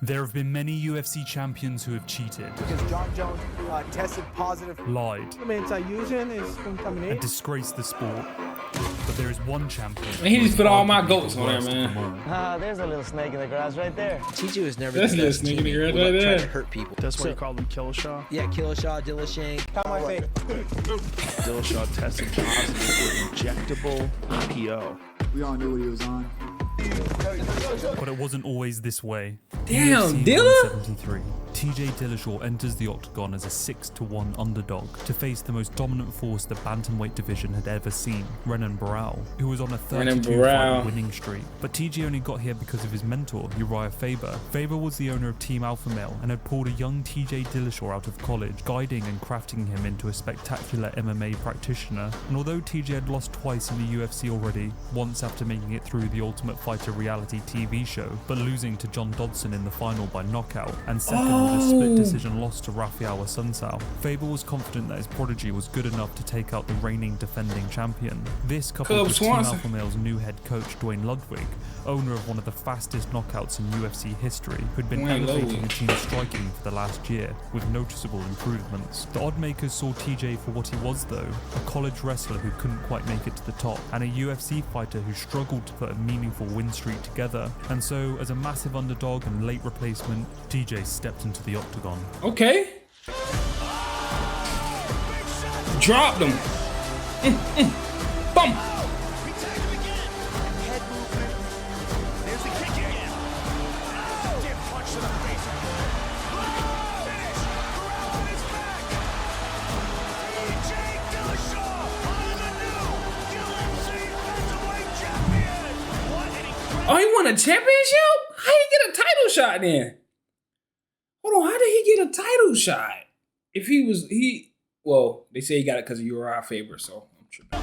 There have been many UFC champions who have cheated, because John Jones tested positive, lied, and disgraced the sport. But there is one champion. And he just put all my goats on there, man. there's a little snake in the grass right there. TJ was never That's the a best snake in the teammate. grass right Trying there. to hurt people. That's why you call him Dillashaw? Yeah, Dillashaw, Dillashaw. How am I Dillashaw tested positive for injectable EPO. We all knew what he was on. But it wasn't always this way. Damn, UFC Dilla? 173. TJ Dillashaw enters the octagon as a 6-1 underdog to face the most dominant force the bantamweight division had ever seen, Renan Barão, who was on a 32-fight winning streak. But TJ only got here because of his mentor, Uriah Faber. Faber was the owner of Team Alpha Male and had pulled a young TJ Dillashaw out of college, guiding and crafting him into a spectacular MMA practitioner. And although TJ had lost twice in the UFC already, once after making it through the Ultimate Fighter reality TV show, but losing to John Dodson in the final by knockout, and second with a split decision loss to Rafael Assunção, Faber was confident that his prodigy was good enough to take out the reigning defending champion. This, coupled with Team Alpha Male's new head coach Dwayne Ludwig, owner of one of the fastest knockouts in UFC history, who'd been elevating the team's striking for the last year with noticeable improvements. The oddmakers saw TJ for what he was though, a college wrestler who couldn't quite make it to the top, and a UFC fighter who struggled to put a meaningful win streak together. And so, as a massive underdog and late replacement, TJ stepped into the octagon. Okay. Dropped him. Boom. Oh, he won a championship? How did he get a title shot then? Hold on, how did he get a title shot? If well, they say he got it because of Uriah Faber, so I'm tripping.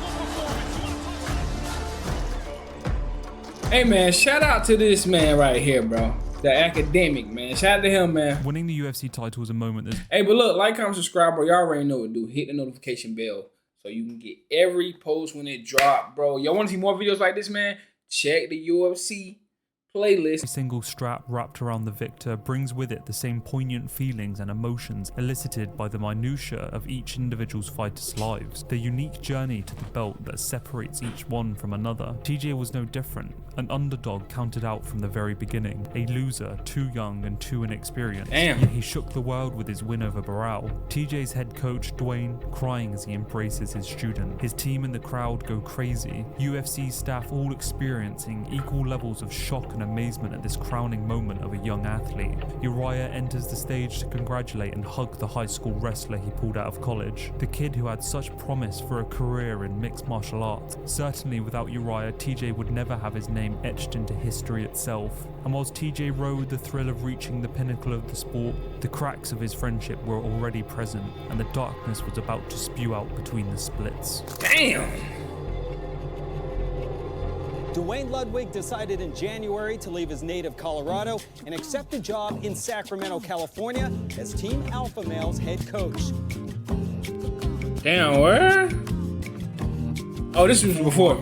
Hey man, shout out to this man right here, bro. The academic, man. Shout out to him, man. Winning the UFC title is a moment that's... Hey, but look, like, comment, subscribe, bro. Y'all already know what to do. Hit the notification bell so you can get every post when it drop, bro. Y'all want to see more videos like this, man? Check the UFC playlist. A single strap wrapped around the victor brings with it the same poignant feelings and emotions elicited by the minutiae of each individual's fighters' lives, the unique journey to the belt that separates each one from another. TJ was no different, an underdog counted out from the very beginning, a loser, too young and too inexperienced. Damn. Yet he shook the world with his win over Barão. TJ's head coach, Dwayne, crying as he embraces his student. His team and the crowd go crazy. UFC staff all experiencing equal levels of shock and amazement at this crowning moment of a young athlete. Uriah enters the stage to congratulate and hug the high school wrestler he pulled out of college, the kid who had such promise for a career in mixed martial arts. Certainly without Uriah, TJ would never have his name etched into history itself. And whilst TJ rode the thrill of reaching the pinnacle of the sport, the cracks of his friendship were already present, and the darkness was about to spew out between the splits. Damn! Dwayne Ludwig decided in January to leave his native Colorado and accept a job in Sacramento, California as Team Alpha Male's head coach. Damn, where? Oh, this was before.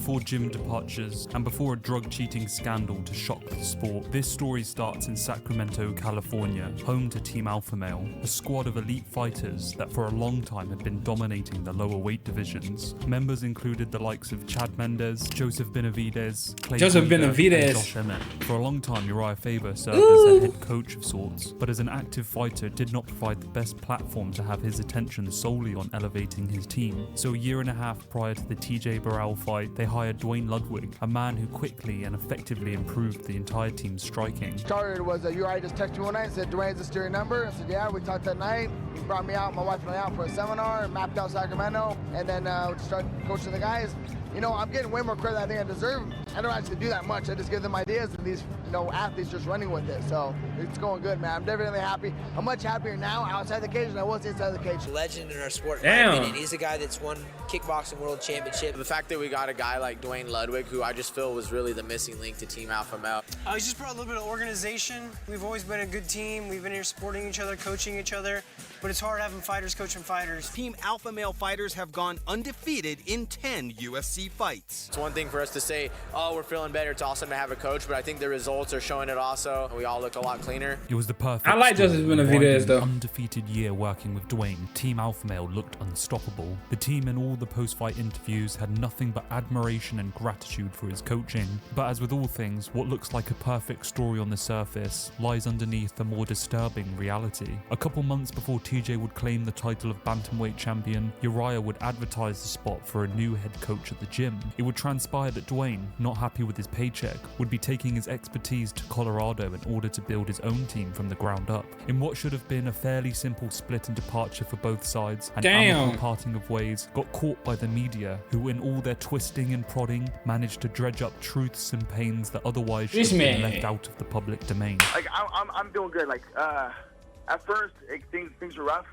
Before gym departures, and before a drug cheating scandal to shock the sport. This story starts in Sacramento, California, home to Team Alpha Male, a squad of elite fighters that for a long time had been dominating the lower weight divisions. Members included the likes of Chad Mendes, Joseph Benavidez, and Josh Emmett. For a long time, Uriah Faber served as a head coach of sorts, but as an active fighter did not provide the best platform to have his attention solely on elevating his team. So a year and a half prior to the TJ Barão fight, they hired Dwayne Ludwig, a man who quickly and effectively improved the entire team's striking. Started was Uriah just texted me one night and said, Dwayne's this your number? I said, yeah, we talked that night. He brought me out, my wife and I out for a seminar, mapped out Sacramento, and then started coaching the guys. You know, I'm getting way more credit than I think I deserve. I don't actually do that much. I just give them ideas, and these, athletes just running with it. So it's going good, man. I'm definitely happy. I'm much happier now outside the cage than I was inside the cage. Legend in our sport, in my opinion. He's a guy that's won kickboxing world championship. The fact that we got a guy like Dwayne Ludwig, who I just feel was really the missing link to Team Alpha Male. He's just brought a little bit of organization. We've always been a good team. We've been here supporting each other, coaching each other. But it's hard having fighters coaching fighters. Team Alpha Male fighters have gone undefeated in 10 UFC UFC fights. It's one thing for us to say, oh, we're feeling better. It's awesome to have a coach, but I think the results are showing it also. We all look a lot cleaner. It was the perfect. I like Joseph Benavidez though. Undefeated year working with Dwayne, Team Alpha Male looked unstoppable. The team in all the post-fight interviews had nothing but admiration and gratitude for his coaching. But as with all things, what looks like a perfect story on the surface lies underneath a more disturbing reality. A couple months before TJ would claim the title of bantamweight champion, Uriah would advertise the spot for a new head coach at the gym. It would transpire that Dwayne, not happy with his paycheck, would be taking his expertise to Colorado in order to build his own team from the ground up. In what should have been a fairly simple split and departure for both sides, and amicable parting of ways, got caught by the media, who in all their twisting and prodding managed to dredge up truths and pains that otherwise should have been left out of the public domain. Like I'm doing good. Like at first things were rough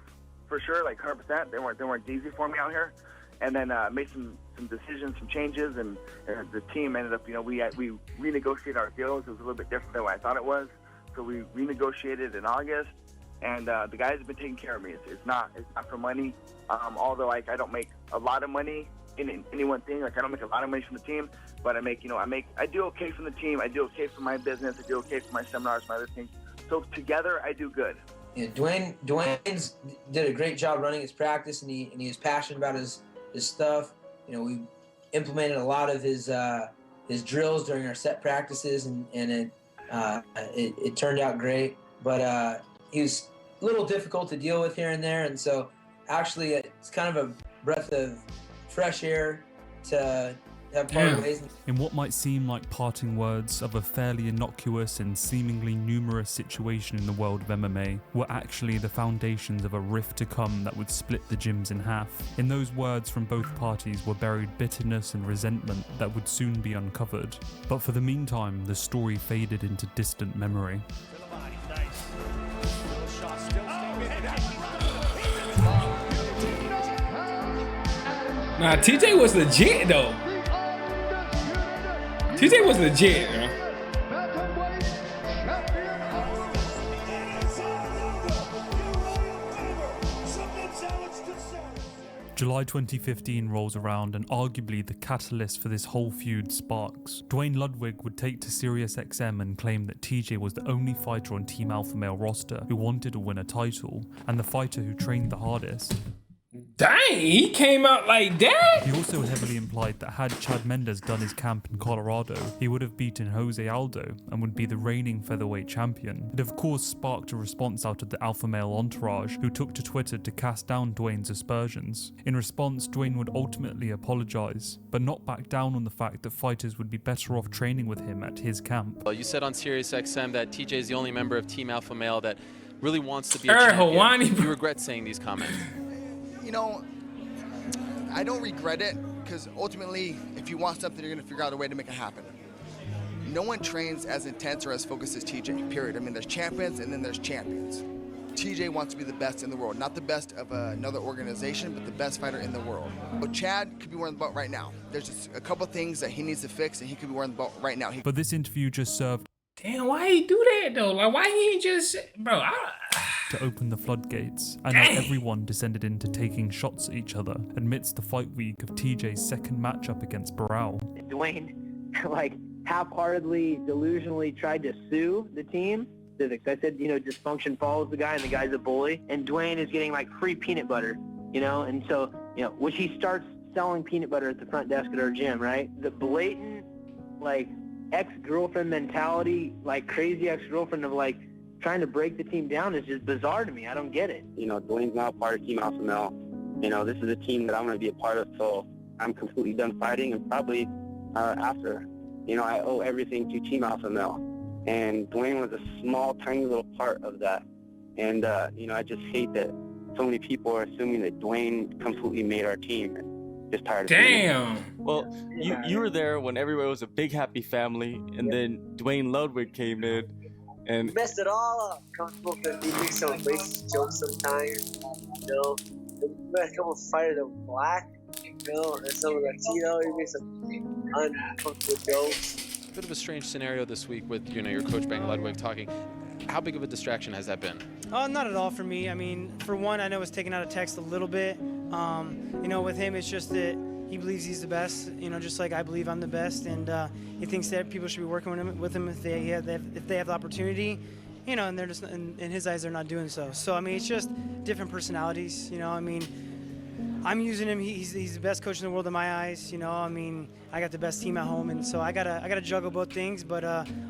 for sure, like 100%. They weren't easy for me out here, and then made some decisions, some changes, and the team ended up, we renegotiated our deals. It was a little bit different than what I thought it was, so we renegotiated in August, and the guys have been taking care of me. It's not for money, although like I don't make a lot of money in any one thing. Like I don't make a lot of money from the team, but I do okay from the team. I do okay for my business. I do okay for my seminars, my other things. So together, I do good. Yeah, Dwayne's did a great job running his practice, and he was passionate about his stuff. We implemented a lot of his drills during our set practices, and it turned out great. But he was a little difficult to deal with here and there, and so actually it's kind of a breath of fresh air to have parted ways. In what might seem like parting words of a fairly innocuous and seemingly numerous situation in the world of MMA, were actually the foundations of a rift to come that would split the gyms in half. In those words from both parties were buried bitterness and resentment that would soon be uncovered. But for the meantime, the story faded into distant memory. Nah, TJ was legit though. TJ was legit, July 2015 rolls around, and arguably the catalyst for this whole feud sparks. Dwayne Ludwig would take to SiriusXM and claim that TJ was the only fighter on Team Alpha Male roster who wanted to win a title, and the fighter who trained the hardest. Dang, he came out like that? He also heavily implied that had Chad Mendes done his camp in Colorado, he would have beaten Jose Aldo and would be the reigning featherweight champion. It of course sparked a response out of the Alpha Male entourage, who took to Twitter to cast down Dwayne's aspersions. In response, Dwayne would ultimately apologize, but not back down on the fact that fighters would be better off training with him at his camp. Well, you said on SiriusXM that TJ is the only member of Team Alpha Male that really wants to be a champion. Do you regret saying these comments? I don't regret it, because ultimately, if you want something, you're going to figure out a way to make it happen. No one trains as intense or as focused as TJ, period. I mean, there's champions and then there's champions. TJ wants to be the best in the world, not the best of another organization, but the best fighter in the world. But Chad could be wearing the belt right now. There's just a couple things that he needs to fix, and he could be wearing the belt right now. But this interview just served. Damn, why he do that though? Like, why he ain't just, bro? To open the floodgates, and now everyone descended into taking shots at each other amidst the fight week of TJ's second matchup against Barao. Dwayne, half-heartedly, delusionally tried to sue the team. I said, dysfunction follows the guy, and the guy's a bully. And Dwayne is getting free peanut butter, and so, which he starts selling peanut butter at the front desk at our gym, right? The blatant, ex-girlfriend mentality, crazy ex-girlfriend of trying to break the team down is just bizarre to me. I don't get it. Dwayne's now part of Team Alpha Male. This is a team that I'm going to be a part of, so I'm completely done fighting, and probably after. I owe everything to Team Alpha Male. And Dwayne was a small, tiny little part of that. And, I just hate that so many people are assuming that Dwayne completely made our team. And just tired of Damn. Well, you were there when everybody was a big, happy family, and then Dwayne Ludwig came in. And messed it all up. Comfortable to be some racist jokes sometimes. We met a couple of fighters that were black, and some of Latino. We made some uncomfortable jokes. A bit of a strange scenario this week with your coach Bang Ludwig talking. How big of a distraction has that been? Not at all for me. I mean, for one, I know it's taken out of text a little bit. With him, it's just that He believes he's the best, you know, just like I believe I'm the best, and he thinks that people should be working with him if they have the opportunity, you know, and they're just in his eyes they're not doing so. So I mean, it's just different personalities, you know. I mean, I'm using him. He's the best coach in the world in my eyes, you know. I mean, I got the best team at home, and so I gotta juggle both things, but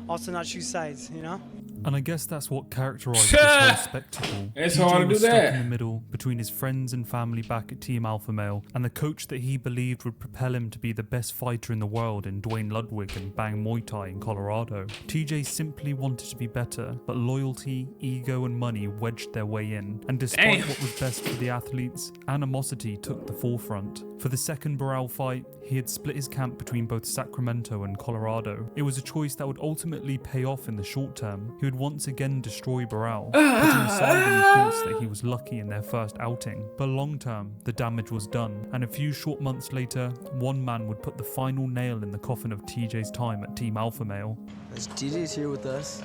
also not choose sides, you know. And I guess that's what characterized this whole spectacle. It's TJ hard to do was that. stuck in the middle between his friends and family back at Team Alpha Male and the coach that he believed would propel him to be the best fighter in the world in Dwayne Ludwig and Bang Muay Thai in Colorado. TJ simply wanted to be better, but loyalty, ego and money wedged their way in. And despite what was best for the athletes, animosity took the forefront. For the second Barral fight, he had split his camp between both Sacramento and Colorado. It was a choice that would ultimately pay off in the short term. He would once again destroy Barral, putting aside any thoughts that he was lucky in their first outing. But long term, the damage was done, and a few short months later, one man would put the final nail in the coffin of TJ's time at Team Alpha Male. TJ's here with us.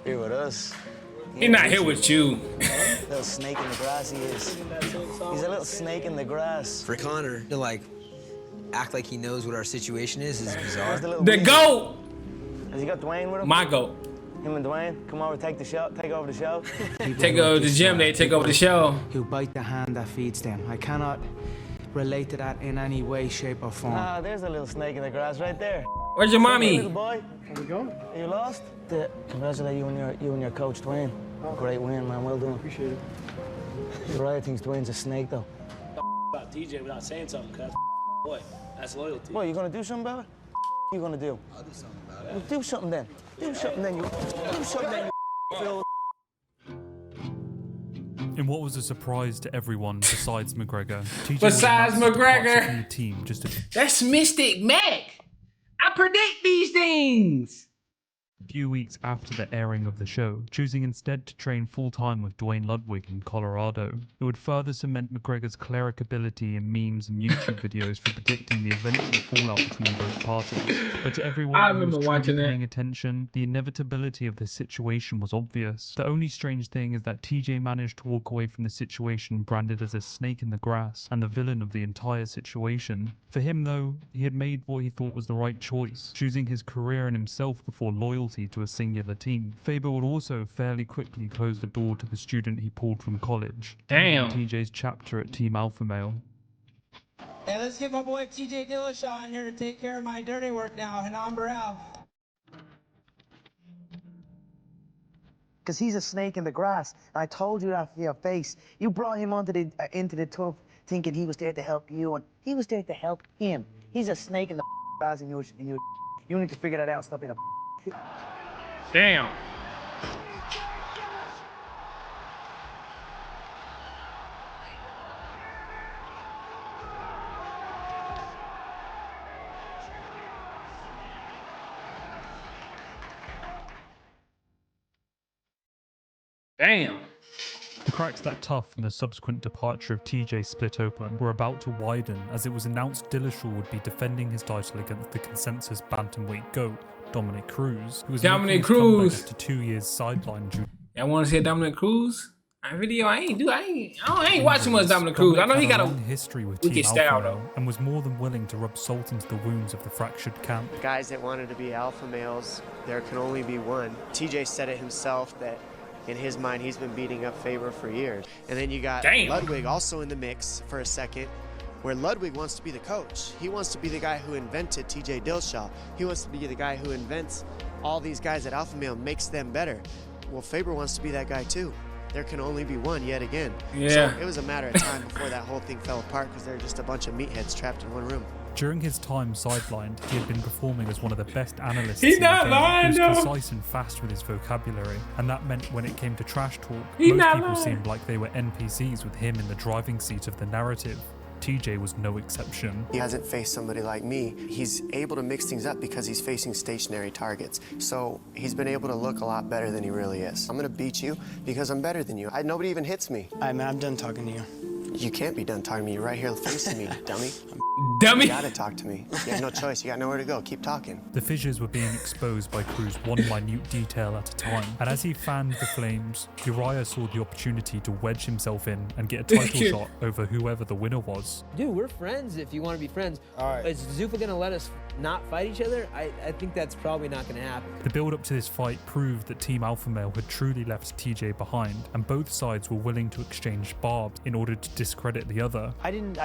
Here with us. He's not here with you. Little snake in the grass he is. He's a little snake in the grass. For Connor to like act like he knows what our situation is bizarre. The GOAT! Has he got Dwayne with him? My GOAT. Him and Dwayne, come over, take over the show. Take over the gym, they take over the show. Who bite the hand that feeds them. I cannot relate to that in any way, shape, or form. Ah, there's a little snake in the grass right there. Where's your mommy? Little boy. How's it going? Are you lost? Congratulate you and your coach, Dwayne. Great win, man. Well done. Appreciate it. Uriah thinks Dwayne's a snake, though. About TJ without saying something, cuz. Boy, that's loyalty. What, you gonna do something about it? What you gonna do? I'll do something about it. Well, do something then. Do something then, you. Do something then, you. Phil. In what was a surprise to everyone besides McGregor, TJ Besides was announced McGregor. from the team just a That's Mystic Mac. I predict these things. few weeks after the airing of the show, choosing instead to train full-time with Dwayne Ludwig in Colorado. It would further cement McGregor's cleric ability in memes and YouTube videos for predicting the eventual fallout between both parties. But to everyone I who was remember truly watching that. paying attention, the inevitability of this situation was obvious. The only strange thing is that TJ managed to walk away from the situation branded as a snake in the grass and the villain of the entire situation. For him though, he had made what he thought was the right choice, choosing his career and himself before loyalty to a singular team. Faber would also fairly quickly close the door to the student he pulled from college. Damn. TJ's chapter at Team Alpha Male. Hey, let's get my boy TJ Dillashaw in here to take care of my dirty work now, and I'm Barral. Because he's a snake in the grass. I told you that for your face. You brought him onto the into the turf thinking he was there to help you, and he was there to help him. He's a snake in the grass, and you need to figure that out. Stop being a. Damn. Damn. The cracks that Tough and the subsequent departure of TJ split open were about to widen as it was announced Dillashaw would be defending his title against the consensus bantamweight GOAT, Dominic Cruz, who was Dominic making his comeback Cruz. after 2 years sidelined due. Y'all want to see Dominic Cruz? I ain't watching much Dominic Cruz. I know he got a long history with wicked Team style Alpha though. Male and was more than willing to rub salt into the wounds of the fractured camp. Guys that wanted to be alpha males, there can only be one. TJ said it himself that in his mind he's been beating up Faber for years. And then you got Ludwig also in the mix for a second, where Ludwig wants to be the coach. He wants to be the guy who invented TJ Dillashaw. He wants to be the guy who invents all these guys at alpha male, makes them better. Well, Faber wants to be that guy too. There can only be one yet again. Yeah. So it was a matter of time before that whole thing fell apart because they're just a bunch of meatheads trapped in one room. During his time sidelined, he had been performing as one of the best analysts He's in the not game. lying, He was though. concise and fast with his vocabulary, and that meant when it came to trash talk, He's most not people lying. seemed like they were NPCs with him in the driving seat of the narrative. TJ was no exception. He hasn't faced somebody like me. He's able to mix things up because he's facing stationary targets. So he's been able to look a lot better than he really is. I'm gonna beat you because I'm better than you. Nobody even hits me. All right, man, I'm done talking to you. You can't be done talking to me. You're right here facing me, dummy. Dummy. You gotta talk to me. You have no choice. You got nowhere to go. Keep talking. The fissures were being exposed by Cruz one minute detail at a time, and as he fanned the flames, Uriah saw the opportunity to wedge himself in and get a title shot over whoever the winner was. Dude, we're friends if you want to be friends. All right. Is Zuffa gonna let us not fight each other? I think that's probably not gonna happen. The build up to this fight proved that Team Alpha Male had truly left TJ behind, and both sides were willing to exchange barbs in order to discredit the other. I didn't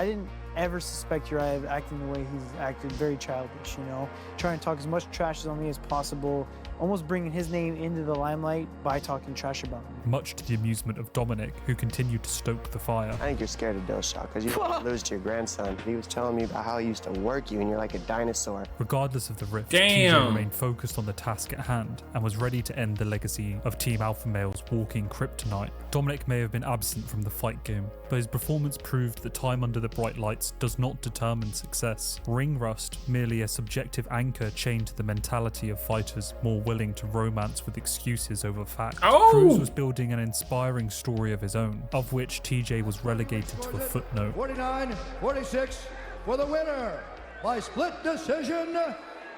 ever suspect Uriah of acting the way he's acted, very childish, you know, trying to talk as much trash on me as possible, almost bringing his name into the limelight by talking trash about me. Much to the amusement of Dominic, who continued to stoke the fire. I think you're scared of Dillashaw because you don't lose to your grandson. He was telling me about how he used to work you and you're like a dinosaur. Regardless of the rift, TJ remained focused on the task at hand and was ready to end the legacy of Team Alpha Male's walking kryptonite. Dominic may have been absent from the fight game, but his performance proved that time under the bright lights does not determine success. Ring rust, merely a subjective anchor chained to the mentality of fighters more willing to romance with excuses over fact. Cruz was building an inspiring story of his own, of which TJ was relegated to a footnote. 49-46 for the winner by split decision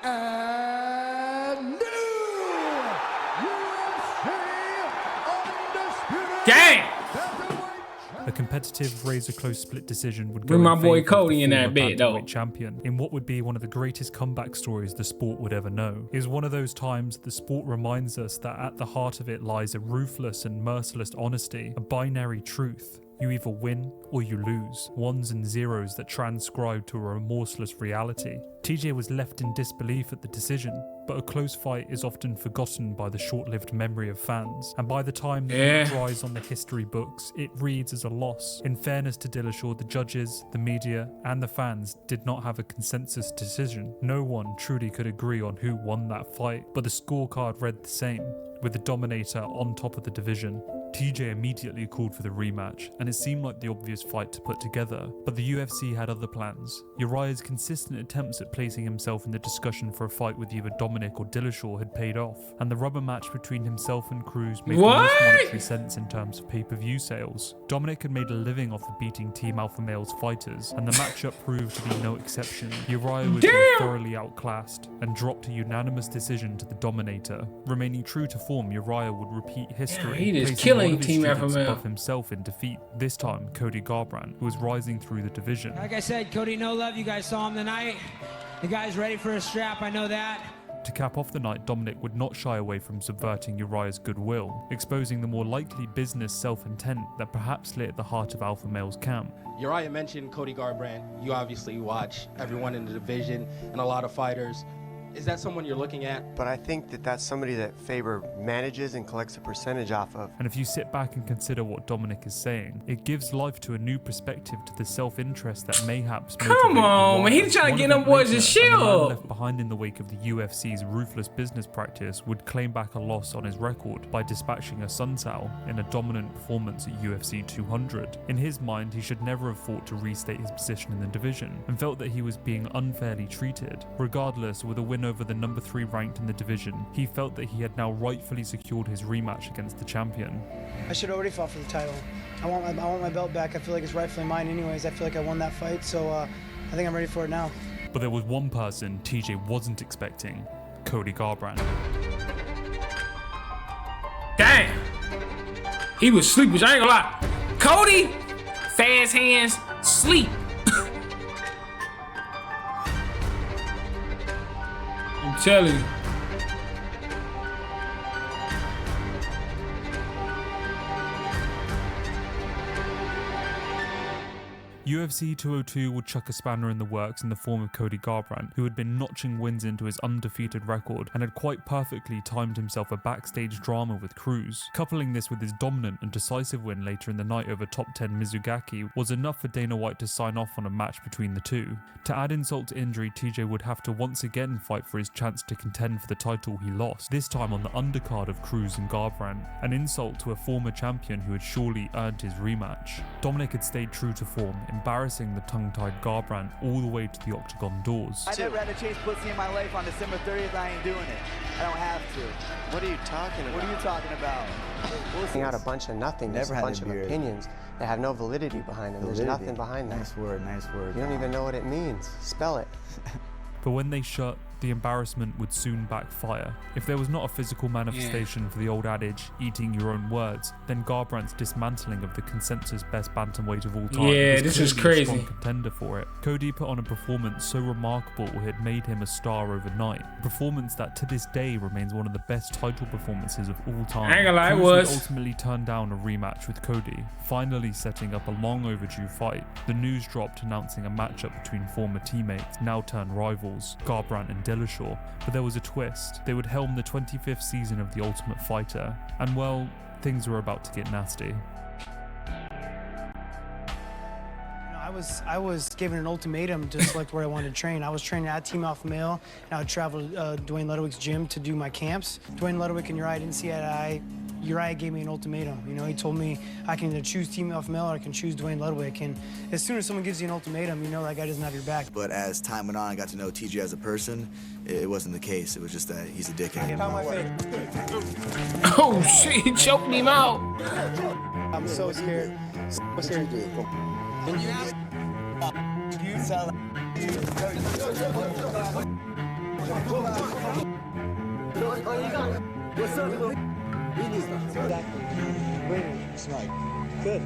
and new UFC Undisputed. Dang! A competitive razor-close split decision would go Bring my in boy favour of Cody the in that former bit, though. bantamweight champion in what would be one of the greatest comeback stories the sport would ever know. It is one of those times the sport reminds us that at the heart of it lies a ruthless and merciless honesty, a binary truth. You either win or you lose, ones and zeros that transcribe to a remorseless reality. TJ was left in disbelief at the decision, but a close fight is often forgotten by the short-lived memory of fans, and by the time the ink dries on the history books, it reads as a loss. In fairness to Dillashaw, the judges, the media, and the fans did not have a consensus decision. No one truly could agree on who won that fight, but the scorecard read the same, with the Dominator on top of the division. TJ immediately called for the rematch, and it seemed like the obvious fight to put together, but the UFC had other plans. Uriah's consistent attempts at placing himself in the discussion for a fight with either Dominic or Dillashaw had paid off, and the rubber match between himself and Cruz made the most monetary sense in terms of pay-per-view sales. Dominic had made a living off of beating Team Alpha Male's fighters, and the matchup proved to be no exception. Uriah was thoroughly outclassed, and dropped a unanimous decision to the Dominator. Remaining true to form, Uriah would repeat history, he is placing killing Team Alpha Male above himself in defeat, this time Cody Garbrandt, who was rising through the division. Like I said, Cody, no love. You guys saw him tonight. The guy's ready for a strap. I know that. To cap off the night, Dominic would not shy away from subverting Uriah's goodwill, exposing the more likely business self-intent that perhaps lay at the heart of Alpha Male's camp. Uriah mentioned Cody Garbrandt. You obviously watch everyone in the division and a lot of fighters. Is that someone you're looking at? But I think that that's somebody that Faber manages and collects a percentage off of. And if you sit back and consider what Dominic is saying, it gives life to a new perspective to the self-interest that mayhaps come on, man, he's trying to get them boys a shield. Left behind in the wake of the UFC's ruthless business practice would claim back a loss on his record by dispatching a Sunsao in a dominant performance at UFC 200. In his mind, he should never have fought to restate his position in the division, and felt that he was being unfairly treated. Regardless, with a win over the number 3 ranked in the division, he felt that he had now rightfully secured his rematch against the champion. I should already fought for the title. I want my belt back. I feel like it's rightfully mine anyways. I feel like I won that fight, so I think I'm ready for it now. But there was one person TJ wasn't expecting, Cody Garbrandt. Damn! He was sleeping, I ain't gonna lie. Cody, fast hands, sleep. I'm telling you. UFC 202 would chuck a spanner in the works in the form of Cody Garbrandt, who had been notching wins into his undefeated record and had quite perfectly timed himself a backstage drama with Cruz. Coupling this with his dominant and decisive win later in the night over top 10 Mizugaki was enough for Dana White to sign off on a match between the two. To add insult to injury, TJ would have to once again fight for his chance to contend for the title he lost, this time on the undercard of Cruz and Garbrandt, an insult to a former champion who had surely earned his rematch. Dominic had stayed true to form, embarrassing the tongue-tied Garbrandt all the way to the octagon doors. I never had to chase pussy in my life. On December 30th, I ain't doing it. I don't have to. What are you talking about? What are you talking about? Putting out a bunch of nothing, just a bunch of opinions that have no validity behind them. There's nothing behind that. Nice word. You don't even know what it means. Spell it. But when they shut, the embarrassment would soon backfire. If there was not a physical manifestation for the old adage, eating your own words, then Garbrandt's dismantling of the consensus best bantamweight of all time was this is clearly a crazy. strong contender for it. Cody put on a performance so remarkable it had made him a star overnight. A performance that to this day remains one of the best title performances of all time. I ain't gonna lie, it Cruz was. would ultimately turned down a rematch with Cody, finally setting up a long overdue fight. The news dropped announcing a matchup between former teammates, now turned rivals, Garbrandt and Dillashaw. But there was a twist. They would helm the 25th season of The Ultimate Fighter, and well, things were about to get nasty. I was given an ultimatum to select where I wanted to train. I was training at Team Alpha Male, and I would travel to Dwayne Ludwig's gym to do my camps. Dwayne Ludwig and Uriah didn't see eye to eye. Uriah gave me an ultimatum. You know, he told me I can either choose Team Alpha Male or I can choose Dwayne Ludwig. And as soon as someone gives you an ultimatum, you know that guy doesn't have your back. But as time went on, I got to know TJ as a person. It wasn't the case. It was just that he's a dickhead. Oh shit, he choked him out. I'm so scared. What's here? You sound What's up, Lil? Exactly. Good.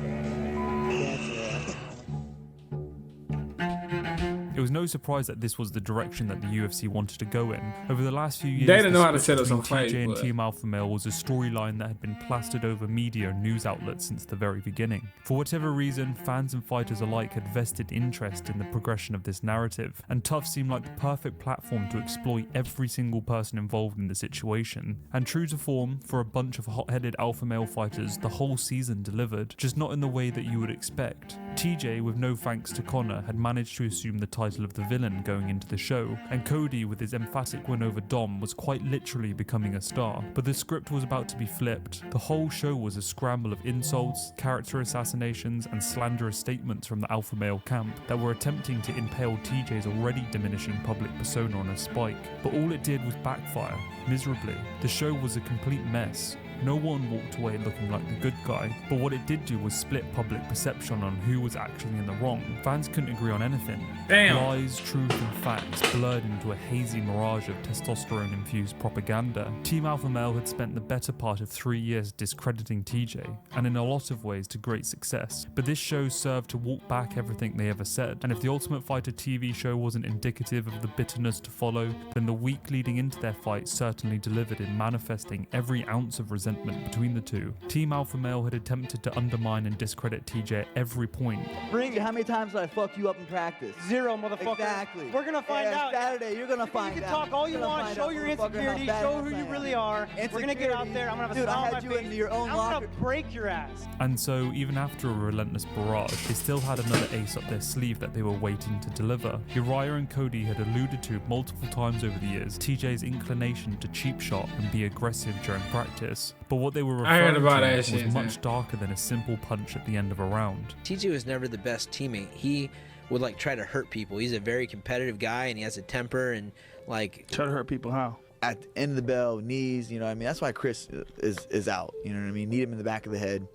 It was no surprise that this was the direction that the UFC wanted to go in. Over the last few years, They didn't know how to the split set up some between fights, TJ and but- Team Alpha Male was a storyline that had been plastered over media and news outlets since the very beginning. For whatever reason, fans and fighters alike had vested interest in the progression of this narrative, and TUF seemed like the perfect platform to exploit every single person involved in the situation. And true to form, for a bunch of hot-headed alpha male fighters, the whole season delivered, just not in the way that you would expect. TJ, with no thanks to Conor, had managed to assume the title of the villain going into the show, and Cody, with his emphatic win over Dom, was quite literally becoming a star. But the script was about to be flipped. The whole show was a scramble of insults, character assassinations, and slanderous statements from the alpha male camp that were attempting to impale TJ's already diminishing public persona on a spike. But all it did was backfire, miserably. The show was a complete mess. No one walked away looking like the good guy, but what it did do was split public perception on who was actually in the wrong. Fans couldn't agree on anything. Damn. Lies, truth, and facts blurred into a hazy mirage of testosterone-infused propaganda. Team Alpha Male had spent the better part of 3 years discrediting TJ, and in a lot of ways to great success. But this show served to walk back everything they ever said, and if the Ultimate Fighter TV show wasn't indicative of the bitterness to follow, then the week leading into their fight certainly delivered in manifesting every ounce of resentment between the two. Team Alpha Male had attempted to undermine and discredit TJ at every point. Bring it. How many times did I fuck you up in practice? 0, motherfucker. Exactly. We're gonna find out. Saturday, you're gonna find out. You can talk all you want, show your insecurity, show who you really are. We're gonna get out there. I'm gonna have a smile on my face. I'm gonna break your ass. And so, even after a relentless barrage, they still had another ace up their sleeve that they were waiting to deliver. Uriah and Cody had alluded to multiple times over the years TJ's inclination to cheap shot and be aggressive during practice. But what they were referring to was much darker than a simple punch at the end of a round. TJ was never the best teammate. He would try to hurt people. He's a very competitive guy, and he has a temper, and try to hurt people. How? At the end of the bell, knees, you know what I mean? That's why Chris is out, you know what I mean? Need him in the back of the head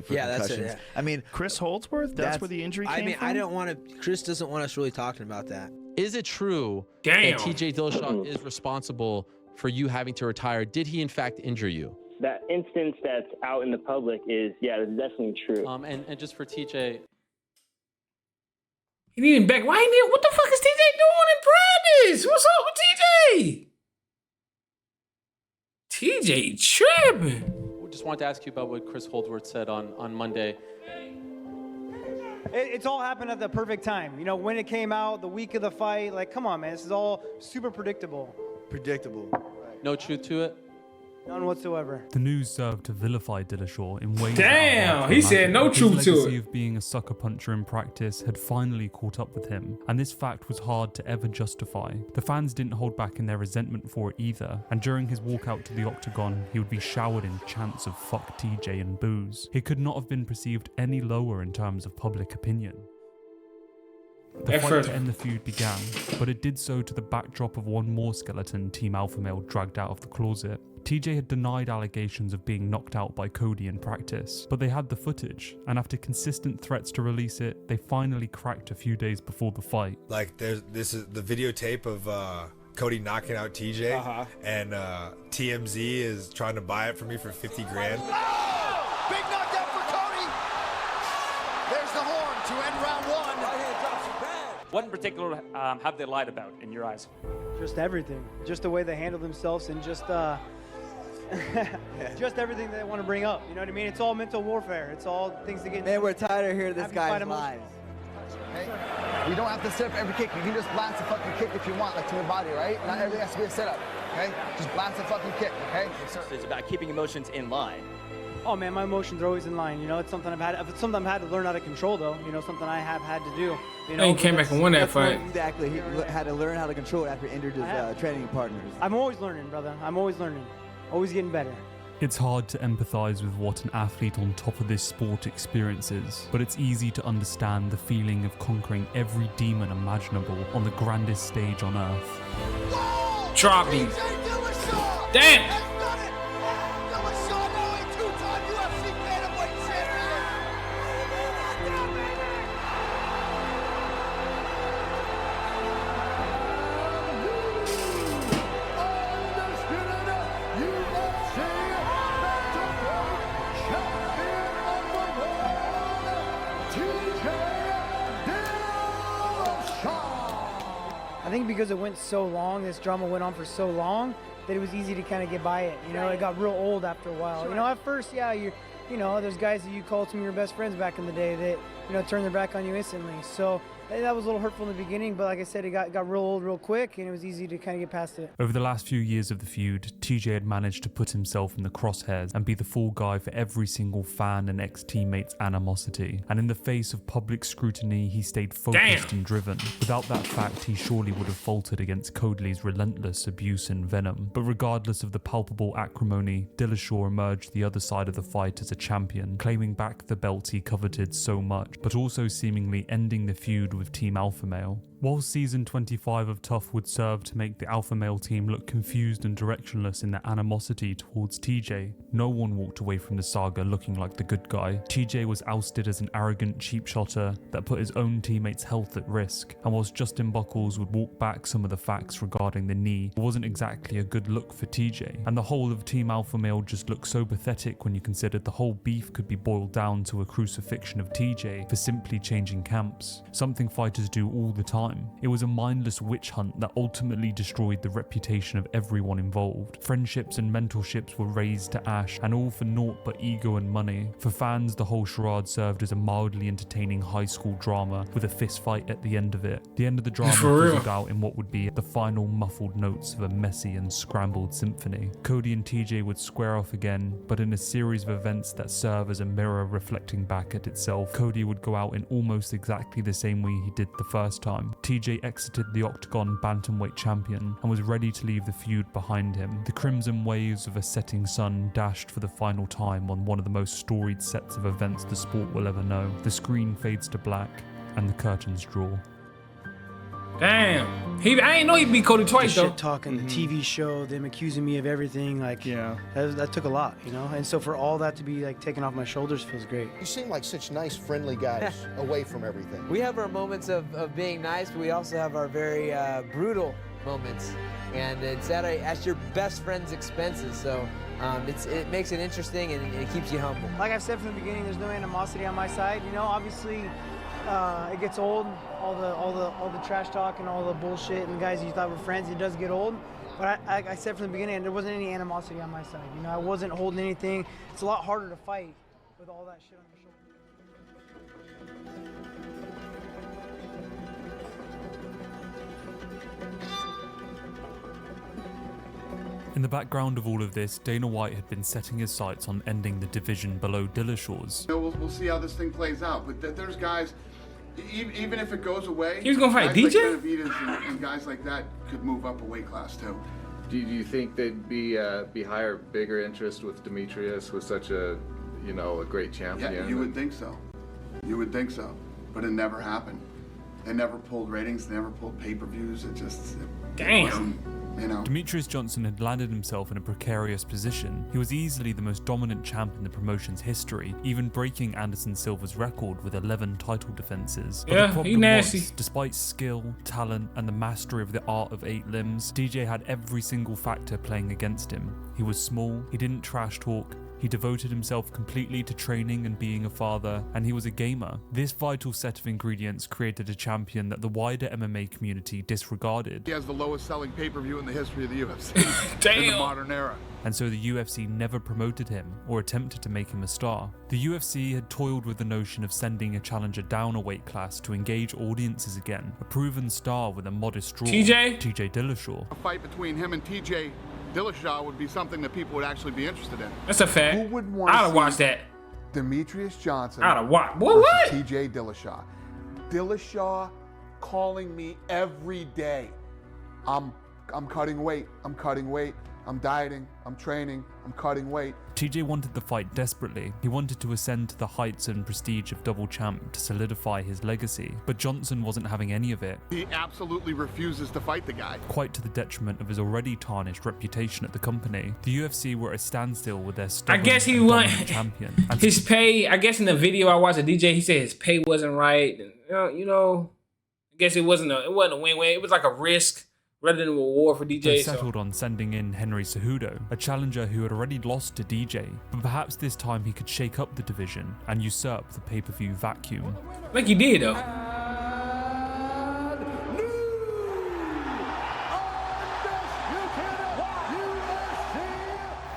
for concussions. That's it. Yeah. I mean, Chris Holdsworth, that's where the injury came from? I don't want to, Chris doesn't want us really talking about that. Is it true that TJ Dillashaw is responsible for you having to retire? Did he in fact injure you? That instance that's out in the public is, that's definitely true. And just for TJ, he needed him back. Why he need? What the fuck is TJ doing in practice? What's up with TJ? TJ tripping. we just wanted to ask you about what Chris Holdsworth said on Monday. It's all happened at the perfect time. You know, when it came out, the week of the fight, come on, man, this is all super predictable. Predictable. No truth to it? None whatsoever. The news served to vilify Dillashaw in ways Damn, he said no truth to it. His legacy of being a sucker puncher in practice had finally caught up with him, and this fact was hard to ever justify. The fans didn't hold back in their resentment for it either, and during his walk out to the octagon, he would be showered in chants of fuck TJ and boos. He could not have been perceived any lower in terms of public opinion. The fight to end the feud began, but it did so to the backdrop of one more skeleton Team Alpha Male dragged out of the closet. TJ had denied allegations of being knocked out by Cody in practice, but they had the footage, and after consistent threats to release it, they finally cracked a few days before the fight. Like, this is the videotape of Cody knocking out TJ, and TMZ is trying to buy it for me for 50 grand. Oh! Big knockdown for Cody. There's the horn to end round one. What in particular have they lied about in your eyes? Just everything. Just the way they handle themselves and just just everything they want to bring up. You know what I mean? It's all mental warfare. It's all things to get. Man, we're tired of hearing this guy's lies. Okay? You don't have to set up every kick. You can just blast a fucking kick if you want, like to your body, right? Not everything has to be a setup. Okay? Just blast a fucking kick. Okay? It's about keeping emotions in line. Oh man, my emotions are always in line. You know, it's something I've had. It's something I've had to learn how to control, though. You know, something I have had to do. You know, he came back and won that fight. Exactly. He had to learn how to control it after he injured his training partners. I'm always learning, brother. I'm always learning. Always getting better. It's hard to empathize with what an athlete on top of this sport experiences, but it's easy to understand the feeling of conquering every demon imaginable on the grandest stage on earth. Drop me. Damn! I think because it went so long, this drama went on for so long, that it was easy to kind of get by it. You know, it got real old after a while. You know, at first, yeah, you know, there's guys that you called some of your best friends back in the day that, you know, turned their back on you instantly. So that was a little hurtful in the beginning, but like I said, it got real old real quick, and it was easy to kind of get past it. Over the last few years of the feud, TJ had managed to put himself in the crosshairs and be the fall guy for every single fan and ex-teammate's animosity. And in the face of public scrutiny, he stayed focused and driven. Without that fact, he surely would have faltered against Cody's relentless abuse and venom. But regardless of the palpable acrimony, Dillashaw emerged the other side of the fight as a champion, claiming back the belt he coveted so much, but also seemingly ending the feud with Team Alpha Male. While season 25 of Tough would serve to make the Alpha Male team look confused and directionless in their animosity towards TJ, no one walked away from the saga looking like the good guy. TJ was ousted as an arrogant cheap shotter that put his own teammates' health at risk, and whilst Justin Buckles would walk back some of the facts regarding the knee, it wasn't exactly a good look for TJ. And the whole of Team Alpha Male just looked so pathetic when you considered the whole beef could be boiled down to a crucifixion of TJ for simply changing camps, something fighters do all the time. It was a mindless witch hunt that ultimately destroyed the reputation of everyone involved. Friendships and mentorships were razed to ash, and all for naught but ego and money. For fans, the whole charade served as a mildly entertaining high school drama with a fist fight at the end of it. The end of the drama fizzled out in what would be the final muffled notes of a messy and scrambled symphony. Cody and TJ would square off again, but in a series of events that serve as a mirror reflecting back at itself. Cody would go out in almost exactly the same way he did the first time. TJ exited the Octagon bantamweight champion and was ready to leave the feud behind him. The crimson waves of a setting sun dashed for the final time on one of the most storied sets of events the sport will ever know. The screen fades to black and the curtains draw. Damn. I didn't know he beat Cody twice, the though. Shit talking, the TV show, them accusing me of everything, like, that took a lot, you know? And so for all that to be, like, taken off my shoulders feels great. You seem like such nice, friendly guys away from everything. We have our moments of being nice, but we also have our very brutal moments. And it's at your best friend's expenses, so it makes it interesting and it keeps you humble. Like I've said from the beginning, there's no animosity on my side, you know? Obviously, it gets old, all the trash talk and all the bullshit and the guys you thought were friends, it does get old. But I said from the beginning, there wasn't any animosity on my side. You know, I wasn't holding anything. It's a lot harder to fight with all that shit on your shoulder. In the background of all of this, Dana White had been setting his sights on ending the division below Dillashaw's. We'll see how this thing plays out, but there's guys, even if it goes away, he was gonna fight guys DJ? like Benavidez and guys like that could move up a weight class too. Do you think they'd be higher, bigger interest with Demetrius with such a great champion? Yeah, you would think so. You would think so, but it never happened. They never pulled ratings, they never pulled pay-per-views. It Damn. wasn't, you know. Demetrius Johnson had landed himself in a precarious position. He was easily the most dominant champ in the promotion's history, even breaking Anderson Silva's record with 11 title defenses. But Yeah, the problem he nasty. was, despite skill, talent, and the mastery of the art of 8 limbs, DJ had every single factor playing against him. He was small, he didn't trash talk, he devoted himself completely to training and being a father, and he was a gamer. This vital set of ingredients created a champion that the wider MMA community disregarded. He has the lowest selling pay-per-view in the history of the UFC in the modern era. And so the UFC never promoted him or attempted to make him a star. The UFC had toiled with the notion of sending a challenger down a weight class to engage audiences again. A proven star with a modest draw, TJ Dillashaw. A fight between him and TJ Dillashaw would be something that people would actually be interested in. That's a fact. Who would want I'd have watched that. Demetrius Johnson. I'd have watched. What? TJ Dillashaw. Dillashaw calling me every day. I'm cutting weight. I'm cutting weight. I'm dieting. I'm training. I'm cutting weight. TJ wanted the fight desperately. He wanted to ascend to the heights and prestige of double champ to solidify his legacy, but Johnson wasn't having any of it. He absolutely refuses to fight the guy. Quite to the detriment of his already tarnished reputation at the company. The UFC were at a standstill with their stubborn, I guess he won champion. His pay, I guess in the video I watched, the DJ, he said his pay wasn't right. And, you know, I guess it wasn't a win-win. It was like a risk rather than a reward for DJ. They settled on sending in Henry Cejudo, a challenger who had already lost to DJ, but perhaps this time he could shake up the division and usurp the pay-per-view vacuum. Like he did, though.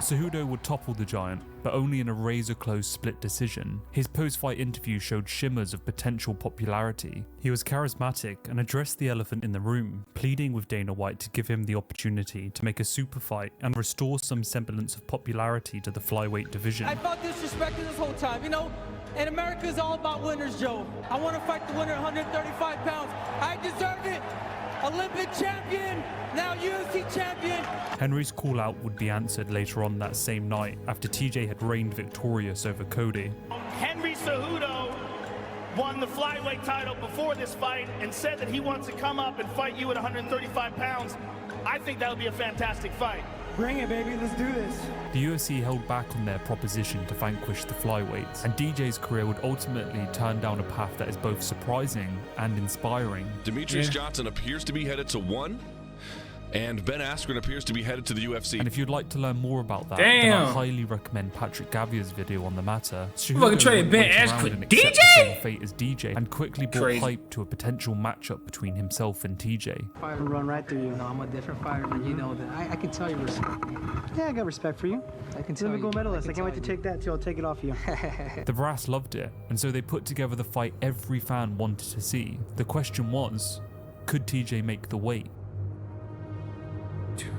Cejudo would topple the giant, but only in a razor-close split decision. His post-fight interview showed shimmers of potential popularity. He was charismatic and addressed the elephant in the room, pleading with Dana White to give him the opportunity to make a super fight and restore some semblance of popularity to the flyweight division. I felt disrespected this whole time, you know, and America is all about winners, Joe. I want to fight the winner at 135 pounds. I deserve it. Olympic champion, now UFC champion. Henry's call-out would be answered later on that same night after TJ had reigned victorious over Cody. Henry Cejudo won the flyweight title before this fight and said that he wants to come up and fight you at 135 pounds. I think that would be a fantastic fight. Bring it, baby. Let's do this. The UFC held back on their proposition to vanquish the flyweights, and DJ's career would ultimately turn down a path that is both surprising and inspiring. Demetrius Johnson appears to be headed to 1, and Ben Askren appears to be headed to the UFC. And if you'd like to learn more about that, then I highly recommend Patrick Gavier's video on the matter. Fucking traded Ben Askren, DJ? The same fate as DJ, and quickly brought hype to a potential matchup between himself and TJ. Fighter run right through you. No, I'm a different fighter, and you know that. I can tell you respect me. Yeah, I got respect for you. I can tell you. Olympic gold medalist. I can't wait to take that till I'll take it off you. The brass loved it, and so they put together the fight every fan wanted to see. The question was, could TJ make the weight?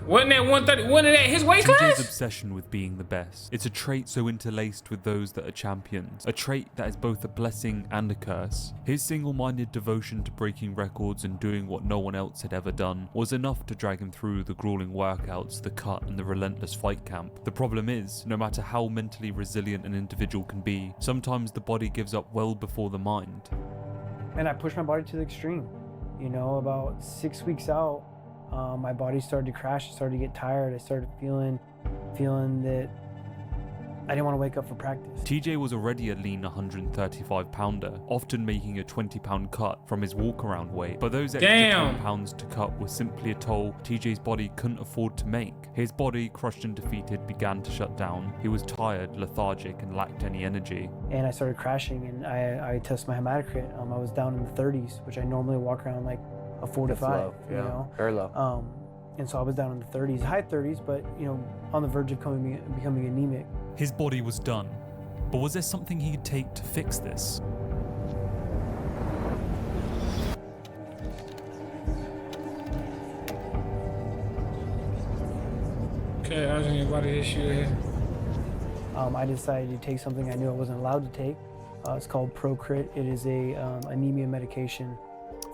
Wasn't that 130? Wasn't that his weight class? TJ's obsession with being the best. It's a trait so interlaced with those that are champions. A trait that is both a blessing and a curse. His single-minded devotion to breaking records and doing what no one else had ever done was enough to drag him through the grueling workouts, the cut, and the relentless fight camp. The problem is, no matter how mentally resilient an individual can be, sometimes the body gives up well before the mind. And I pushed my body to the extreme. You know, about 6 weeks out, my body started to crash. I started to get tired. I started feeling that I didn't want to wake up for practice. TJ was already a lean 135-pounder, often making a 20-pound cut from his walk-around weight. But those extra 10 pounds to cut was simply a toll TJ's body couldn't afford to make. His body, crushed and defeated, began to shut down. He was tired, lethargic, and lacked any energy. And I started crashing, and I tested my hematocrit. I was down in the 30s, which I normally walk around like a 4 to 5, low. you know, very low. And so I was down in the 30s, high 30s, but you know, on the verge of becoming anemic. His body was done, but was there something he could take to fix this? Okay, I was in your body issue here. I decided to take something I knew I wasn't allowed to take. It's called Procrit. It is a anemia medication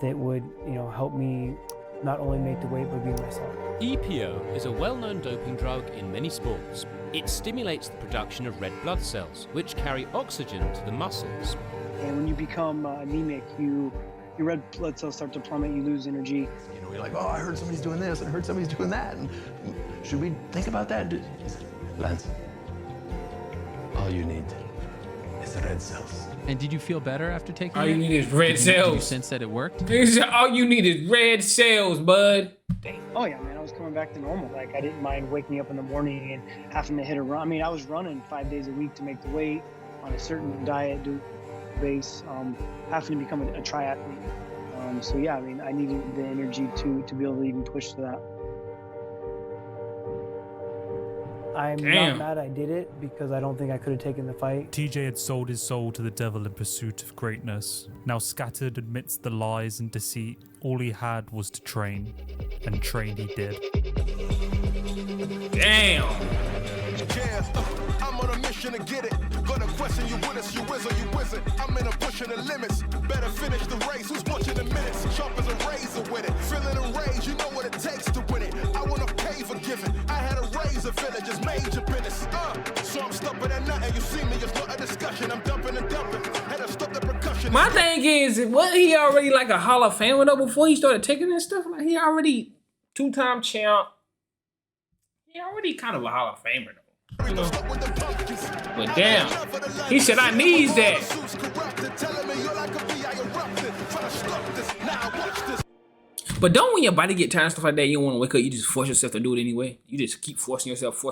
that would, you know, help me not only make the weight, but be myself. EPO is a well-known doping drug in many sports. It stimulates the production of red blood cells, which carry oxygen to the muscles. And when you become anemic, you your red blood cells start to plummet, you lose energy. You know, you're like, oh, I heard somebody's doing this, and I heard somebody's doing that. And should we think about that? Lance, all you need is the red cells. And did you feel better after taking it? All you need is red cells. Did you sense that it worked? All you need is red cells, bud. Damn. Oh yeah, man, I was coming back to normal. Like, I didn't mind waking up in the morning and having to hit a run. I mean, I was running 5 days a week to make the weight on a certain diet base, having to become a triathlete. So yeah, I mean, I needed the energy to be able to even push to that. I'm not mad I did it because I don't think I could have taken the fight. TJ had sold his soul to the devil in pursuit of greatness. Now scattered amidst the lies and deceit, all he had was to train. And train he did. Damn! I'm on a mission to get it. Gonna question you with us, you whiz or you wizard. I'm in a pushing the limits. Better finish the race. Who's watching the minutes? Sharp as a razor with it. Feeling the rage, you know what it takes to win it. I wanna pay for giving. I had a razor villagers, major business. So I'm stumping at nothing. You see me, it's not a discussion. I'm dumping and dumping. Had to stop the percussion. My thing is, wasn't he already like a Hall of Famer though before he started taking this stuff? Like, he already 2-time champ. He already kind of a Hall of Famer though. You know? But damn, he said I needs that. But don't when your body get tired and stuff like that, you don't want to wake up, you just force yourself to do it anyway. You just keep forcing yourself.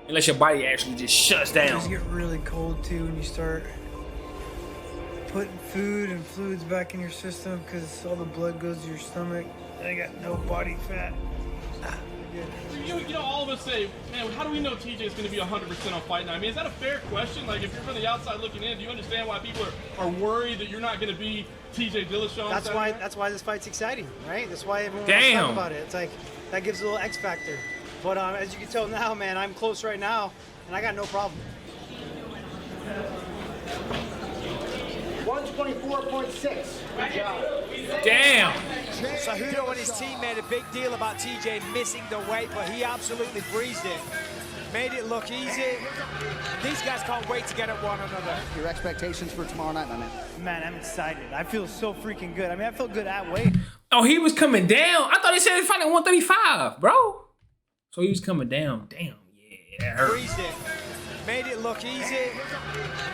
Unless your body actually just shuts down. It does get really cold too when you start putting food and fluids back in your system because all the blood goes to your stomach. I got no body fat. You know, all of us say, man, how do we know TJ is going to be 100% on fight night? I mean, is that a fair question? Like, if you're from the outside looking in, do you understand why people are worried that you're not going to be TJ Dillashaw? That's why this fight's exciting, right? That's why everyone wants to talk about it. It's like, that gives a little X factor. But as you can tell now, man, I'm close right now, and I got no problem. 124.6. Good job. Damn. Cejudo and his team made a big deal about TJ missing the weight, but he absolutely breezed it. Made it look easy. These guys can't wait to get at one another. Your expectations for tomorrow night, my man? Man, I'm excited. I feel so freaking good. I mean, I feel good at weight. Oh, he was coming down. I thought he said he was fighting 135, bro. So he was coming down. Damn, yeah, that hurt. Breezed it. Made it look easy.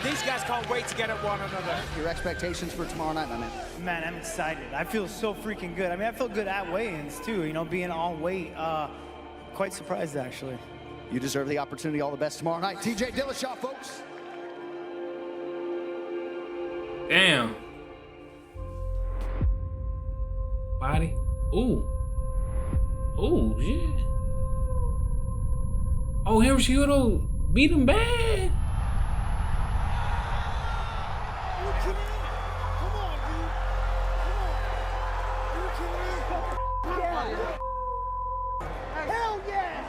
These guys can't wait to get at one another. Your expectations for tomorrow night, my man? Man, I'm excited. I feel so freaking good. I mean, I feel good at weigh-ins too, you know, being all weight. Quite surprised, actually. You deserve the opportunity. All the best tomorrow night. TJ Dillashaw, folks. Damn. Body. Ooh. Ooh, yeah. Oh, Cejudo beat him bad. Hell yeah!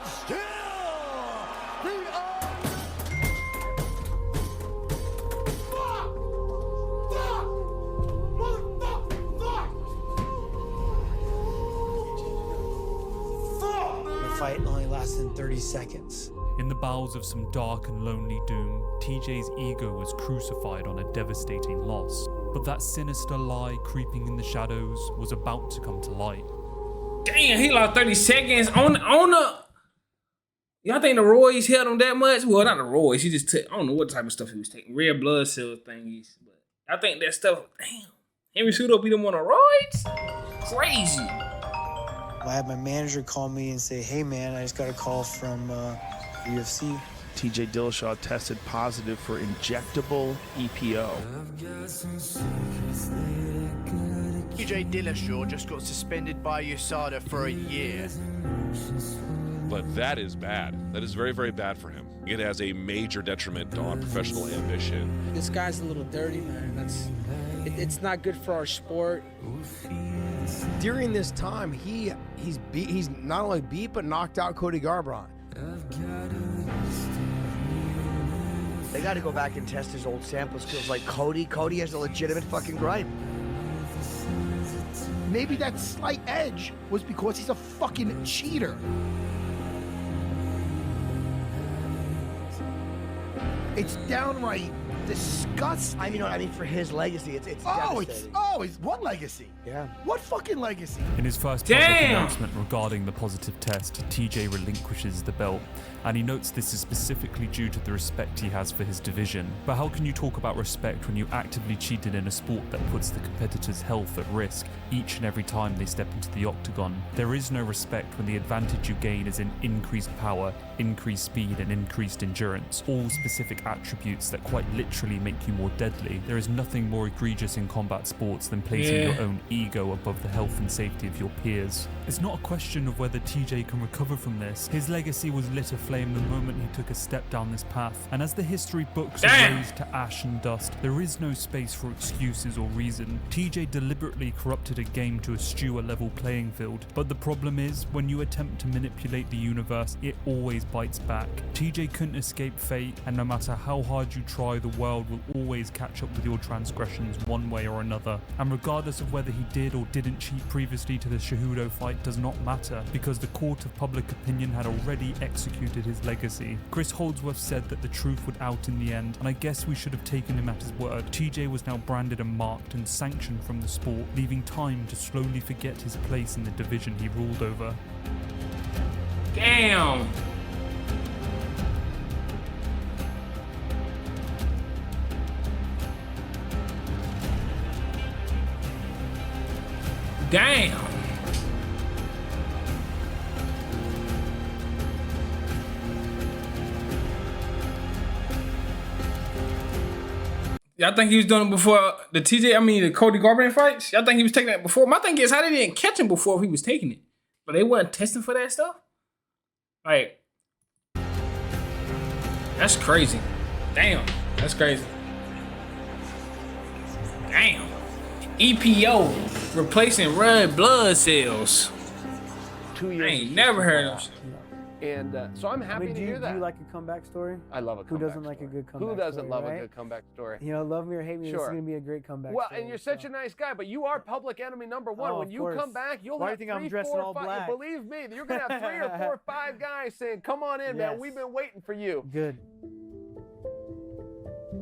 Still, The fight only lasted 30 seconds. In the bowels of some dark and lonely doom, TJ's ego was crucified on a devastating loss. But that sinister lie creeping in the shadows was about to come to light. Damn, he lost 30 seconds on the... Y'all think the roids held him that much? Well, not the roids. He just took... I don't know what type of stuff he was taking. Red blood cell thingies. But I think that stuff... Damn. Cejudo beat him on the roids? Crazy. I had my manager call me and say, hey, man, I just got a call from UFC. TJ Dillashaw tested positive for injectable EPO. TJ Dillashaw just got suspended by USADA for a year. But that is bad. That is very, very bad for him. It has a major detriment on professional ambition. This guy's a little dirty, man. It's not good for our sport. During this time, he's not only beat but knocked out Cody Garbrandt. They got to go back and test his old sample skills like Cody. Cody has a legitimate fucking gripe. Maybe that slight edge was because he's a fucking cheater. It's downright disgusting. I mean, for his legacy, it's devastating. It's what legacy? Yeah. What fucking legacy? In his first public announcement regarding the positive test, TJ relinquishes the belt, and he notes this is specifically due to the respect he has for his division. But how can you talk about respect when you actively cheated in a sport that puts the competitor's health at risk each and every time they step into the octagon? There is no respect when the advantage you gain is in increased power, increased speed, and increased endurance, all specific attributes that quite literally make you more deadly. There is nothing more egregious in combat sports than placing your own ego above the health and safety of your peers. It's not a question of whether TJ can recover from this. His legacy was lit aflame the moment he took a step down this path, and as the history books are raised to ash and dust, there is no space for excuses or reason. TJ deliberately corrupted a game to eschew a level playing field, but the problem is, when you attempt to manipulate the universe, it always bites back. TJ couldn't escape fate, and no matter how hard you try, the world will always catch up with your transgressions one way or another. And regardless of whether he did or didn't cheat previously to the Cejudo fight does not matter, because the court of public opinion had already executed his legacy. Chris Holdsworth said that the truth would out in the end, and I guess we should have taken him at his word. TJ was now branded and marked and sanctioned from the sport, leaving time to slowly forget his place in the division he ruled over. Damn. Damn. Y'all think he was doing it before the the Cody Garbrandt fights? Y'all think he was taking that before? My thing is, how they didn't catch him before if he was taking it? But they weren't testing for that stuff? Like, that's crazy. Damn, that's crazy. Damn. EPO replacing red blood cells. 2 years. I ain't never heard of shit. And so I'm happy to hear that. Do you like a comeback story? I love a comeback. Who doesn't like a good comeback story? Who doesn't love right? a good comeback story? You know, love me or hate me, Sure. This is going to be a great comeback well, story. And you're such a nice guy, but you are public enemy number one. Oh, when you come back, you'll Why have do you think 3, I'm dressed 4, in all 5. black? Believe me, you're going to have 3 or 4 or 5 guys saying, come on in, man. We've been waiting for you. Good.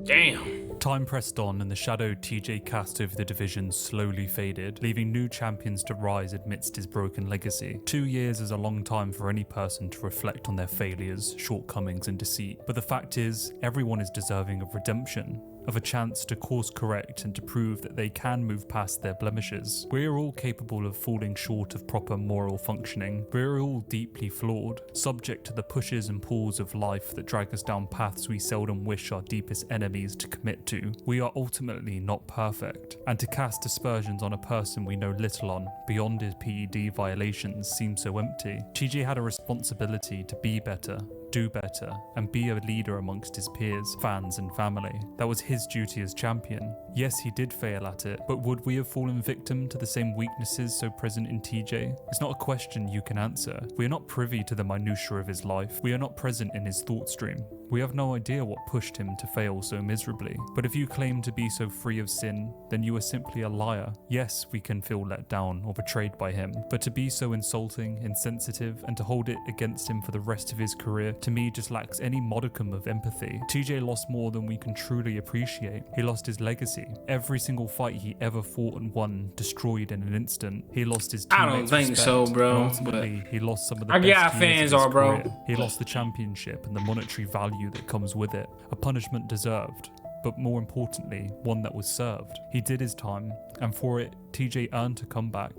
Damn. Time pressed on and the shadow TJ cast over the division slowly faded, leaving new champions to rise amidst his broken legacy. 2 years is a long time for any person to reflect on their failures, shortcomings and deceit, but the fact is, everyone is deserving of redemption, of a chance to course correct and to prove that they can move past their blemishes. We're all capable of falling short of proper moral functioning. We're all deeply flawed, subject to the pushes and pulls of life that drag us down paths we seldom wish our deepest enemies to commit to. We are ultimately not perfect, and to cast aspersions on a person we know little on, beyond his PED violations, seems so empty. TJ had a responsibility to be better, do better, and be a leader amongst his peers, fans and family. That was his duty as champion. Yes, he did fail at it, but would we have fallen victim to the same weaknesses so present in TJ? It's not a question you can answer. We are not privy to the minutiae of his life. We are not present in his thought stream. We have no idea what pushed him to fail so miserably. But if you claim to be so free of sin, then you are simply a liar. Yes, we can feel let down or betrayed by him, but to be so insulting, insensitive, and to hold it against him for the rest of his career, to me just lacks any modicum of empathy. TJ lost more than we can truly appreciate. He lost his legacy. Every single fight he ever fought and won destroyed in an instant. He lost his teammates' I don't think respect, so, bro. and ultimately, he lost some of the I best get how years fans of his are, bro. career. He lost the championship and the monetary value that comes with it. A punishment deserved, but more importantly, one that was served. He did his time, and for it, TJ earned a comeback.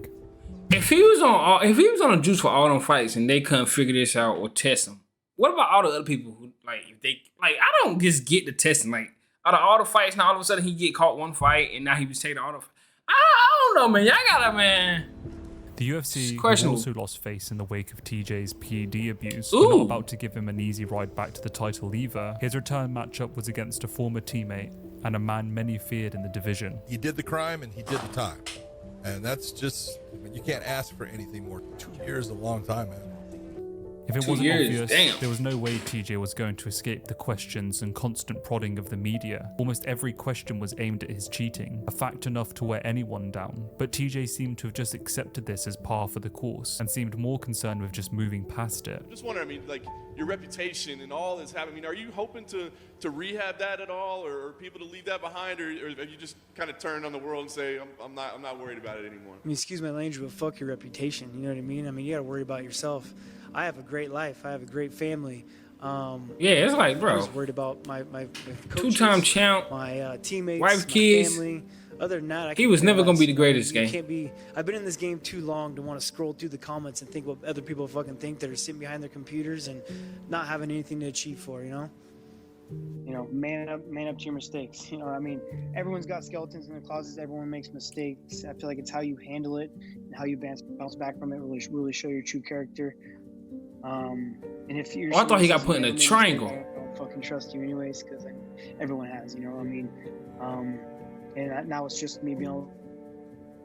If he was on a juice for all them fights and they couldn't figure this out or test him, what about all the other people who I don't just get the testing. Like, out of all the fights, now all of a sudden he get caught one fight and now he was taking all the. I don't know, man. Y'all gotta, man. The UFC also lost face in the wake of TJ's PED abuse. We're not about to give him an easy ride back to the title either. His return matchup was against a former teammate and a man many feared in the division. He did the crime and he did the time. And that's just, you can't ask for anything more. 2 years is a long time, man. If it 2 wasn't years, obvious, damn. there was no way TJ was going to escape the questions and constant prodding of the media. Almost every question was aimed at his cheating, a fact enough to wear anyone down. But TJ seemed to have just accepted this as par for the course and seemed more concerned with just moving past it. I'm just wondering, I mean, like, your reputation and all this happening, I mean, are you hoping to rehab that at all, or people to leave that behind, or have you just kind of turned on the world and say, I'm not worried about it anymore? I mean, excuse my language, but fuck your reputation. You know what I mean? I mean, you gotta worry about yourself. I have a great life. I have a great family. Yeah, it's like, bro. I was worried about my coaches, Two-time champ, my teammates, wife, my kids. family. Other than that, He was never gonna be the greatest, You gang. can't be. I've been in this game too long to want to scroll through the comments and think what other people fucking think that are sitting behind their computers and not having anything to achieve for. You know. You know, man up to your mistakes. You know, I mean, everyone's got skeletons in their closets. Everyone makes mistakes. I feel like it's how you handle it and how you bounce back from it really show your true character. And if you're, I thought he got put in a triangle. I don't fucking trust you anyways, because everyone has. You know, I mean, and now it's just me being able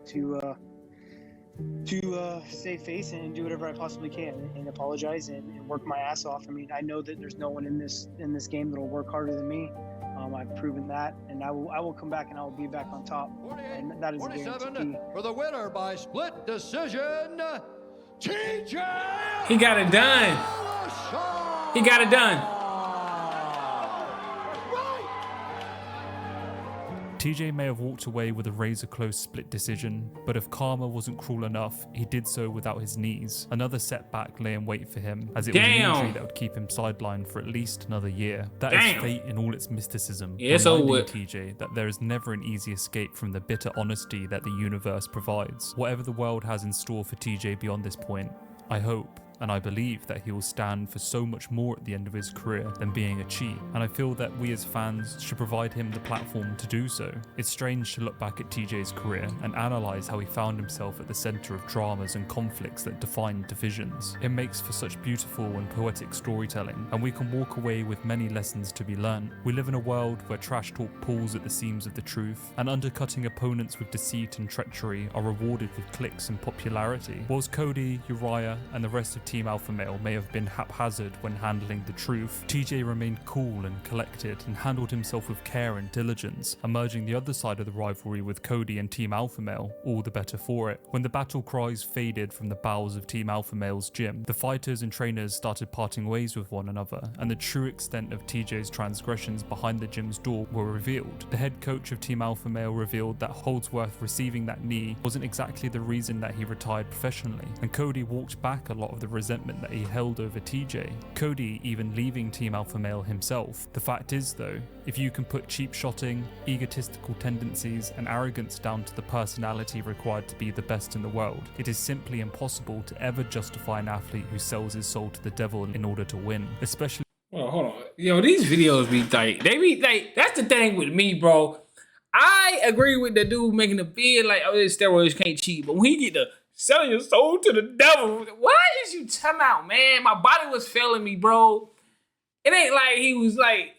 to save face and do whatever I possibly can and apologize and work my ass off. I mean, I know that there's no one in this game that'll work harder than me. I've proven that, and I will come back and I will be back on top. And that is a guarantee. For the winner by split decision, TJ. He got it done. He got it done. TJ may have walked away with a razor-close split decision, but if karma wasn't cruel enough, he did so without his knees. Another setback lay in wait for him, as it was an injury that would keep him sidelined for at least another year. That is fate in all its mysticism, reminding TJ that there is never an easy escape from the bitter honesty that the universe provides. Whatever the world has in store for TJ beyond this point, I hope and I believe that he will stand for so much more at the end of his career than being a cheat, and I feel that we as fans should provide him the platform to do so. It's strange to look back at TJ's career and analyse how he found himself at the centre of dramas and conflicts that defined divisions. It makes for such beautiful and poetic storytelling, and we can walk away with many lessons to be learned. We live in a world where trash talk pulls at the seams of the truth, and undercutting opponents with deceit and treachery are rewarded with clicks and popularity. Whilst Cody, Uriah, and the rest of Team Alpha Male may have been haphazard when handling the truth, TJ remained cool and collected and handled himself with care and diligence, emerging the other side of the rivalry with Cody and Team Alpha Male, all the better for it. When the battle cries faded from the bowels of Team Alpha Male's gym, the fighters and trainers started parting ways with one another, and the true extent of TJ's transgressions behind the gym's door were revealed. The head coach of Team Alpha Male revealed that Holdsworth receiving that knee wasn't exactly the reason that he retired professionally, and Cody walked back a lot of the resentment that he held over TJ, Cody even leaving Team Alpha Male himself. The fact is though, if you can put cheap shotting, egotistical tendencies and arrogance down to the personality required to be the best in the world, it is simply impossible to ever justify an athlete who sells his soul to the devil in order to win, especially— Well, hold on. Yo, these videos be like, they be like, that's the thing with me, bro. I agree with the dude making the bid, like, oh, this steroids can't cheat, but when he get to selling your soul to the devil, what is you talking about, man? My body was failing me, bro. It ain't like he was like,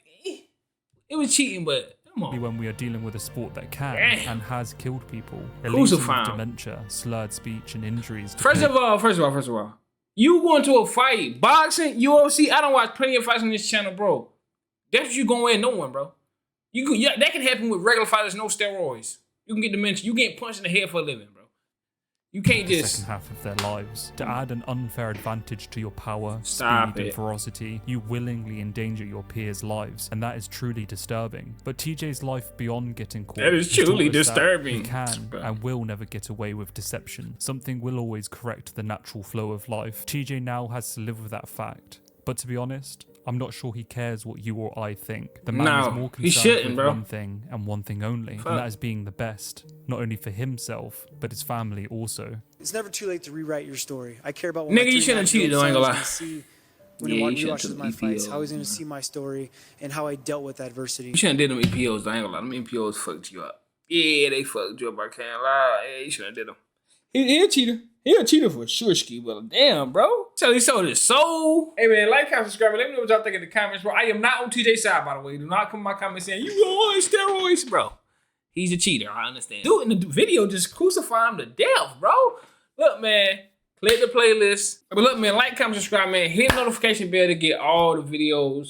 it was cheating, but come on. When we are dealing with a sport that can and has killed people, Crucified. Dementia, slurred speech, and injuries. First of all, you going to a fight, boxing, UFC. I don't watch plenty of fights on this channel, bro. That's what you going in knowing, bro. That can happen with regular fighters, no steroids. You can get dementia. You get punched in the head for a living, bro. You can't the just— second half of their lives. To add an unfair advantage to your power, Stop speed, it. and ferocity, you willingly endanger your peers' lives, and that is truly disturbing. But TJ's life beyond getting caught— That is truly disturbing. He can and will never get away with deception. Something will always correct the natural flow of life. TJ now has to live with that fact. But to be honest, I'm not sure he cares what you or I think. The man is more concerned with one thing and one thing only, and that is being the best, not only for himself, but his family also. It's never too late to rewrite your story. I care about what Nigga, you shouldn't have cheated, though, I ain't gonna lie. When he watches my fights, how he's gonna see my story and how I dealt with adversity. You shouldn't have did them EPOs, though, I ain't gonna lie. Them EPOs fucked you up. Yeah, they fucked you up, I can't lie. Yeah, you shouldn't have did them. He a cheater. He a cheater for sure, Ski, but damn, bro. So he sold his soul. Hey, man, like, comment, subscribe. Let me know what y'all think in the comments, bro. I am not on TJ's side, by the way. Do not come in my comments saying, you go on steroids, bro. He's a cheater, I understand. Dude in the video just crucify him to death, bro. Look, man. Play the playlist. But look, man, like, comment, subscribe, man. Hit the notification bell to get all the videos